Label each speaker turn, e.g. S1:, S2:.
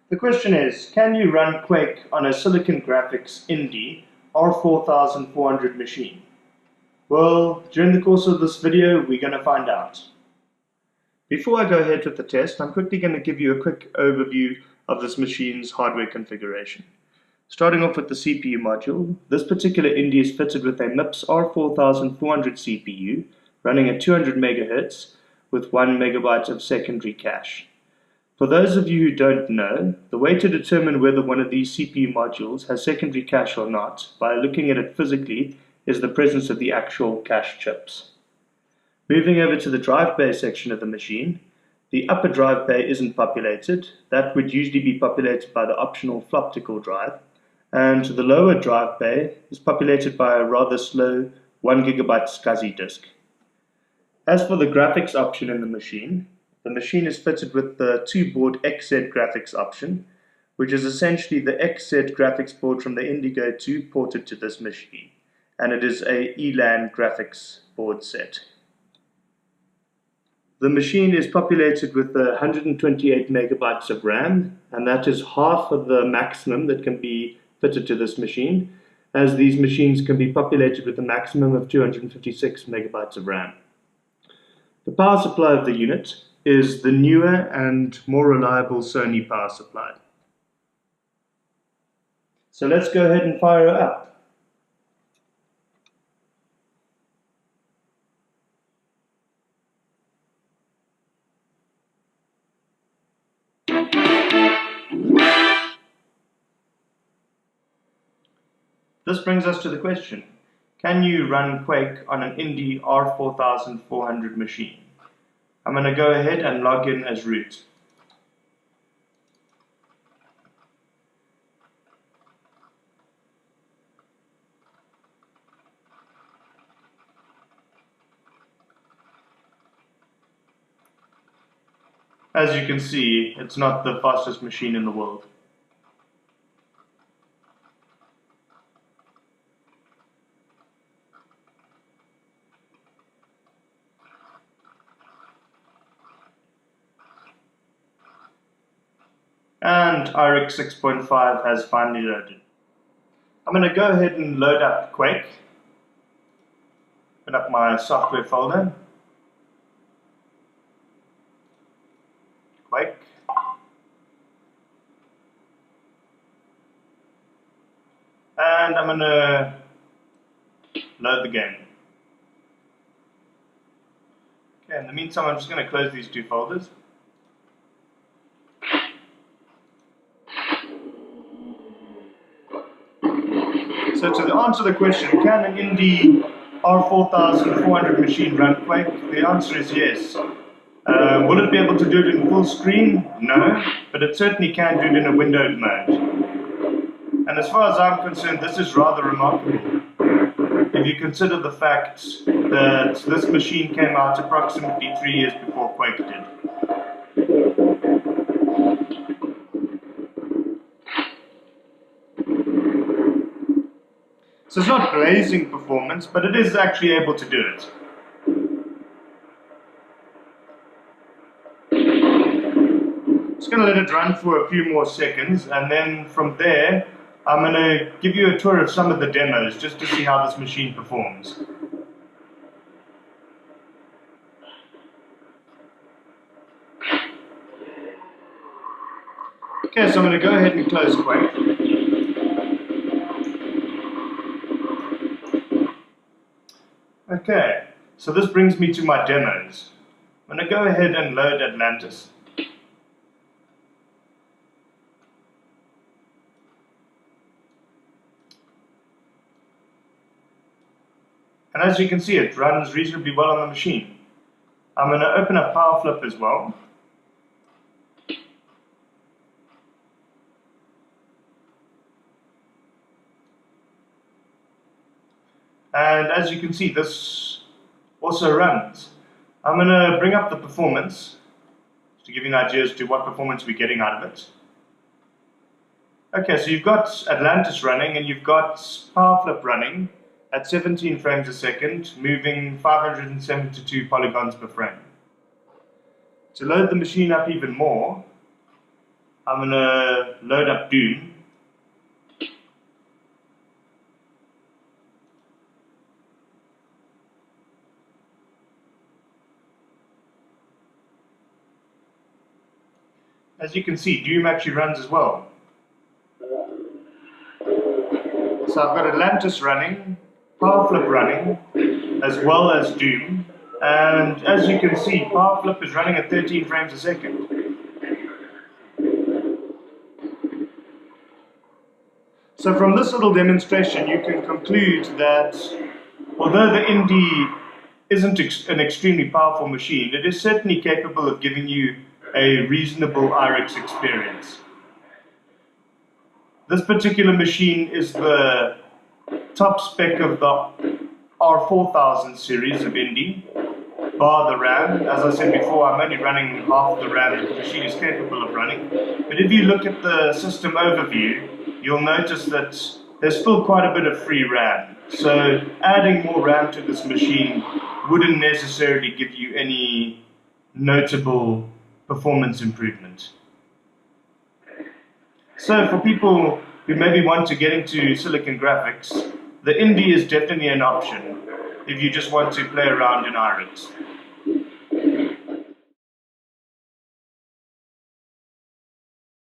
S1: The question is, can you run Quake on a Silicon Graphics Indy R4400 machine? Well, during the course of this video, we're going to find out. Before I go ahead with the test, I'm quickly going to give you a quick overview of this machine's hardware configuration. Starting off with the CPU module, this particular Indy is fitted with a MIPS R4400 CPU running at 200 MHz with 1 MB of secondary cache. For those of you who don't know, the way to determine whether one of these CPU modules has secondary cache or not, by looking at it physically, is the presence of the actual cache chips. Moving over to the drive bay section of the machine, the upper drive bay isn't populated. That would usually be populated by the optional floptical drive, and the lower drive bay is populated by a rather slow 1 GB SCSI disk. As for the graphics option in the machine is fitted with the 2-board XZ graphics option, which is essentially the XZ graphics board from the Indigo 2 ported to this machine, and it is a ELAN graphics board set. The machine is populated with 128 MB of RAM, and that is half of the maximum that can be fitted to this machine, as these machines can be populated with a maximum of 256 MB of RAM. The power supply of the unit is the newer and more reliable Sony power supply. So let's go ahead and fire it up. This brings us to the question, can you run Quake on an Indy R4400 machine? I'm going to go ahead and log in as root. As you can see, it's not the fastest machine in the world. And RX 6.5 has finally loaded. I'm going to go ahead and load up Quake. Open up my software folder. Quake. And I'm going to load the game. Okay, in the meantime, I'm just going to close these two folders. So to answer the question, can an Indy R4400 machine run Quake? The answer is yes. Will it be able to do it in full screen? No, but it certainly can do it in a windowed mode. And as far as I'm concerned, this is rather remarkable. If you consider the fact that this machine came out approximately 3 years before Quake did. So it's not blazing performance, but it is actually able to do it. Just going to let it run for a few more seconds, and then from there I'm going to give you a tour of some of the demos just to see how this machine performs. Okay, so I'm going to go ahead and close Quake. Okay, so this brings me to my demos. I'm going to go ahead and load Atlantis. And as you can see, it runs reasonably well on the machine. I'm going to open up PowerFlip as well. And as you can see, this also runs. I'm going to bring up the performance to give you an idea as to what performance we're getting out of it. Okay, so you've got Atlantis running and you've got PowerFlip running at 17 frames a second, moving 572 polygons per frame. To load the machine up even more, I'm going to load up Doom. As you can see, Doom actually runs as well. So I've got Atlantis running, PowerFlip running, as well as Doom. And as you can see, PowerFlip is running at 13 frames a second. So from this little demonstration, you can conclude that although the Indy isn't an extremely powerful machine, it is certainly capable of giving you a reasonable IRIX experience. This particular machine is the top spec of the R4000 series of Indy, bar the RAM. As I said before, I'm only running half the RAM that the machine is capable of running. But if you look at the system overview, you'll notice that there's still quite a bit of free RAM. So adding more RAM to this machine wouldn't necessarily give you any notable performance improvement. So for people who maybe want to get into Silicon Graphics, the Indy is definitely an option if you just want to play around in IRIX.